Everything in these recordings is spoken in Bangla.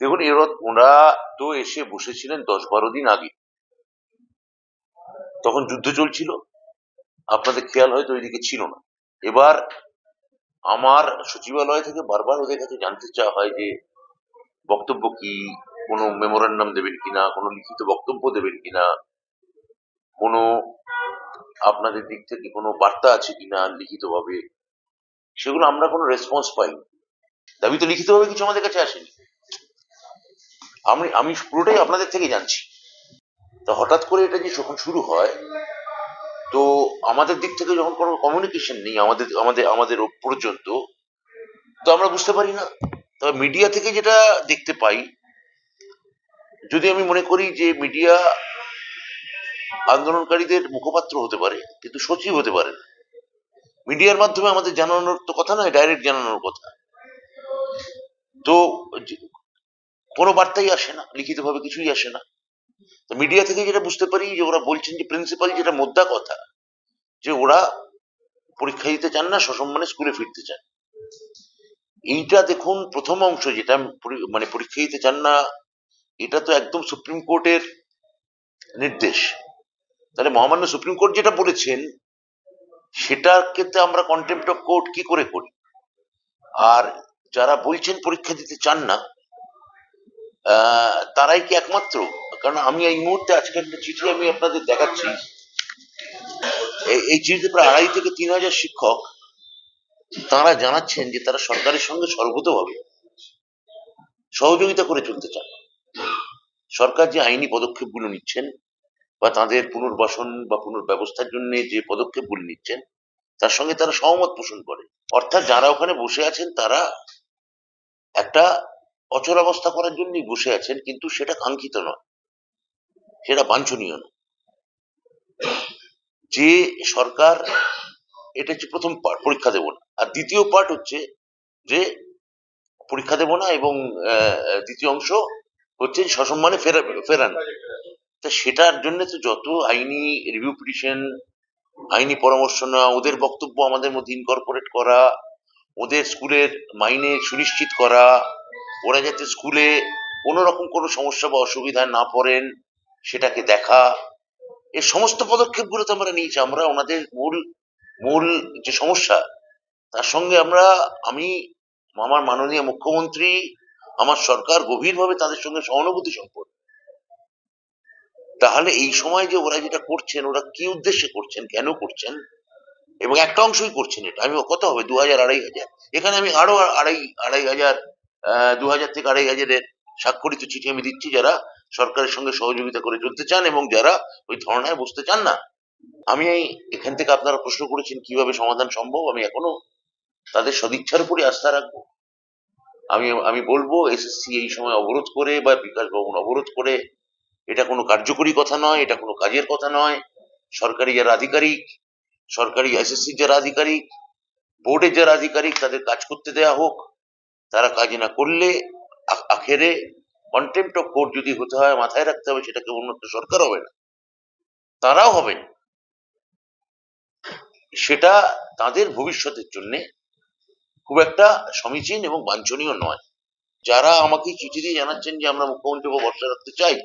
দেখুন, ওরা তো এসে বসেছিলেন 10-12 দিন আগে, তখন যুদ্ধ চলছিল, আপনাদের খেয়াল হয়তো ওইদিকে ছিল না। এবার আমার সচিবালয় থেকে বারবার ওদের কাছে জানতে চাওয়া হয় যে বক্তব্য কি, কোনো মেমোরান্ডাম দেবেন কিনা, কোনো লিখিত বক্তব্য দেবেন কিনা, কোনো আপনাদের দিক থেকে কোনো বার্তা আছে কিনা লিখিত ভাবে। সেগুলো আমরা কোনো রেসপন্স পাইনি। দাবি তো লিখিত ভাবে কিছু আমাদের কাছে আসেনি। আমি পুরোটাই আপনাদের থেকে জানছি। তা হঠাৎ করে এটা যে যখন শুরু হয়, তো আমাদের দিক থেকে যখন কোনো কমিউনিকেশন নেই আমাদের আমাদের আমাদের পর্যন্ত, তো আমরা বুঝতে পারি না। তবে মিডিয়া থেকে যেটা দেখতে পাই, যদি আমি মনে করি যে মিডিয়া আন্দোলনকারীদের মুখপাত্র হতে পারে কিন্তু সচিব হতে পারে না। মিডিয়ার মাধ্যমে আমাদের জানানোর তো কথা নয়, ডাইরেক্ট জানানোর কথা। তো কোনো বার্তাই আসে না, লিখিত ভাবে কিছুই আসে না। তো মিডিয়া থেকে যেটা বুঝতে পারি যে ওরা বলছেন যে প্রিন্সিপাল যেটা মোদ্দা কথা, যে ওরা পরীক্ষা দিতে চান না, সসম্মানে স্কুলে ফিরতে চান। এইটা দেখুন, প্রথম অংশ যেটা মানে পরীক্ষা দিতে চান না, এটা তো একদম সুপ্রিম কোর্টের নির্দেশ। তাহলে মহামান্য সুপ্রিম কোর্ট যেটা বলেছেন সেটার ক্ষেত্রে আমরা কন্টেম্প্ট অফ কোর্ট কি করে করি? আর যারা বলছেন পরীক্ষা দিতে চান না, তারাই কি একমাত্র? কারণ আমি এই মুহূর্তে আজকে একটা চিঠি আমি আপনাদের দেখাচ্ছি। এই চিঠিতে প্রায় 2,500 থেকে 3,000 শিক্ষক তারা জানাচ্ছেন যে তারা সরকারের সঙ্গে সর্বতভাবে সহযোগিতা করে চলতে চান। সরকার যে আইনি পদক্ষেপগুলো নিচ্ছেন বা তাদের পুনর্বাসন বা পুনর্ব্যবস্থার জন্য যে পদক্ষেপগুলো নিচ্ছেন, তার সঙ্গে তারা সহমত পোষণ করে। অর্থাৎ যারা ওখানে বসে আছেন তারা একটা অচলাবস্থা করার জন্যই বসে আছেন, কিন্তু সেটা কাঙ্ক্ষিত নয়, সেটা বাঞ্ছনীয় নয়। যে সরকার, এটা হচ্ছে প্রথম পার্ট, পরীক্ষা দেব না। আর দ্বিতীয় পার্ট হচ্ছে যে পরীক্ষা দেব না, এবং দ্বিতীয় অংশ হচ্ছে সসম্মানে ফেরান। তা সেটার জন্য তো যত আইনি রিভিউ পিটিশন, আইনি পরামর্শ নেওয়া, ওদের বক্তব্য আমাদের মধ্যে ইনকর্পোরেট করা, ওদের স্কুলের মাইনে সুনিশ্চিত করা, ওরা যাতে স্কুলে কোনো রকম কোনো সমস্যা বা অসুবিধায় না পড়েন সেটাকে দেখা, এই সমস্ত পদক্ষেপগুলো তো আমরা নিয়েছি। আমরা ওনাদের মূল যে সমস্যা, তার সঙ্গে আমি আমার মাননীয় মুখ্যমন্ত্রী, আমার সরকার গভীরভাবে তাদের সঙ্গে সহানুভূতি সম্পন্ন। তাহলে এই সময় যে ওরা যেটা করছেন, ওরা কি উদ্দেশ্যে করছেন, কেন করছেন, এবং একটা অংশই করছেন এটা, আমি কত হবে 2,000-2,500, এখানে আমি আরো 2,500 2,000 থেকে 2,500 স্বাক্ষরিত চিঠি আমি দিচ্ছি, যারা সরকারের সঙ্গে সহযোগিতা করে চলতে চান এবং যারা ওই ধর্নায় বসতে চান না। আমি এখান থেকে, আপনারা প্রশ্ন করেছেন কিভাবে সমাধান সম্ভব, আমি এখনো তাদের সদিচ্ছার উপরই আস্থা রাখবো। আমি বলবো এসএসসি এই সময় অবরোধ করে বা বিকাশ ভবন অবরোধ করে এটা কোনো কার্যকরী কথা নয়, এটা কোনো কাজের কথা নয়। সরকারি যারা আধিকারিক, সরকারি এসএসসি যারা আধিকারিক, বোর্ডের যারা আধিকারিক, তাদের কাজ করতে দেয়া হোক। তারা কাজ না করলে আখেরে কন্টেম্প্ট অফ কোর্ট যদি হতে হয়, মাথায় রাখতে হবে সেটা কেবলমাত্র সরকার হবে না, তারাও হবেন। সেটা তাদের ভবিষ্যতের জন্য খুব একটা সমীচীন এবং বাঞ্ছনীয় নয়। যারা আমাকে চিঠি দিয়ে জানাচ্ছেন যে আমরা মুখ্যমন্ত্রীকে ভরসা রাখতে চাই,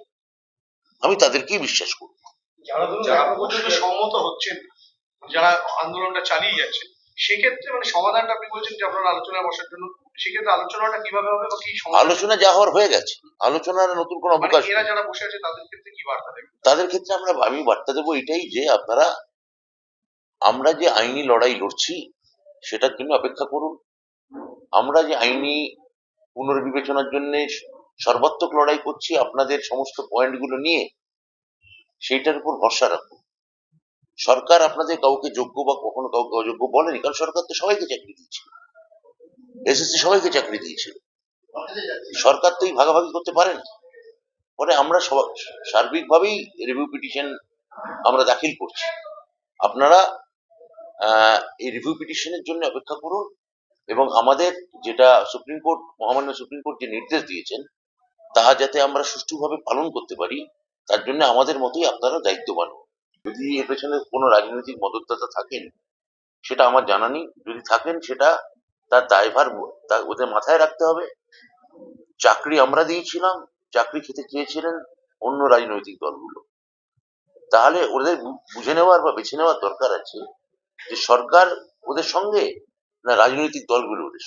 আমি তাদেরকেই বিশ্বাস করব। যারা পর্যন্ত সম্মত হচ্ছেন, যারা আন্দোলনটা চালিয়ে যাচ্ছেন, সেক্ষেত্রে মানে সমাধানটা আপনি বলছেন যে আপনারা আলোচনায় বসার জন্য, সেক্ষেত্রে আলোচনাটা কিভাবে হবে বা কি আলোচনা যা হওয়ার হয়ে গেছে, আলোচনার নতুন কোনো অবকাশ। এরা যারা বসে আছে তাদের ক্ষেত্রে কি বার্তা দেবেন? তাদের ক্ষেত্রে আমি বার্তা দেবো এটাই যে আমরা যে আইনি লড়াই লড়ছি সেটার জন্য অপেক্ষা করুন। আমরা যে আইনি পুনর্বিবেচনার জন্য সর্বাত্মক লড়াই করছি, আপনাদের সমস্ত পয়েন্টগুলো নিয়ে সেইটার উপর ভরসা রাখুন। সরকার আপনাদের কাউকে যোগ্য বা কখনো কাউকে অযোগ্য বলেনি, কারণ সরকার তো সবাইকে চাকরি দিয়েছিল, এসএসসি সবাইকে চাকরি দিয়েছিল। সরকার তো এই ভাগাভাগি করতে পারেন। পরে আমরা সার্বিকভাবেই রিভিউ পিটিশন আমরা দাখিল করছি। আপনারা এই রিভিউ পিটিশনের জন্য অপেক্ষা করুন, এবং আমাদের যেটা মহামান্য সুপ্রিম কোর্ট যে নির্দেশ দিয়েছেন তা যাতে আমরা সুষ্ঠুভাবে পালন করতে পারি, তার জন্য আমাদের মতোই আপনারা দায়িত্ববান। যদি এর পেছনে কোনো রাজনৈতিক মদতদাতা থাকেন সেটা আমার জানা নেই, যদি থাকেন সেটা তার দায়ভার ওদের মাথায় রাখতে হবে। চাকরি আমরা দিয়েছিলাম, চাকরি খেতে চেয়েছিলেন অন্য রাজনৈতিক দলগুলো। তাহলে ওদের বুঝে নেওয়ার বা বেছে নেওয়ার দরকার আছে যে সরকার ওদের সঙ্গে না রাজনৈতিক দলগুলো ওদের সঙ্গে।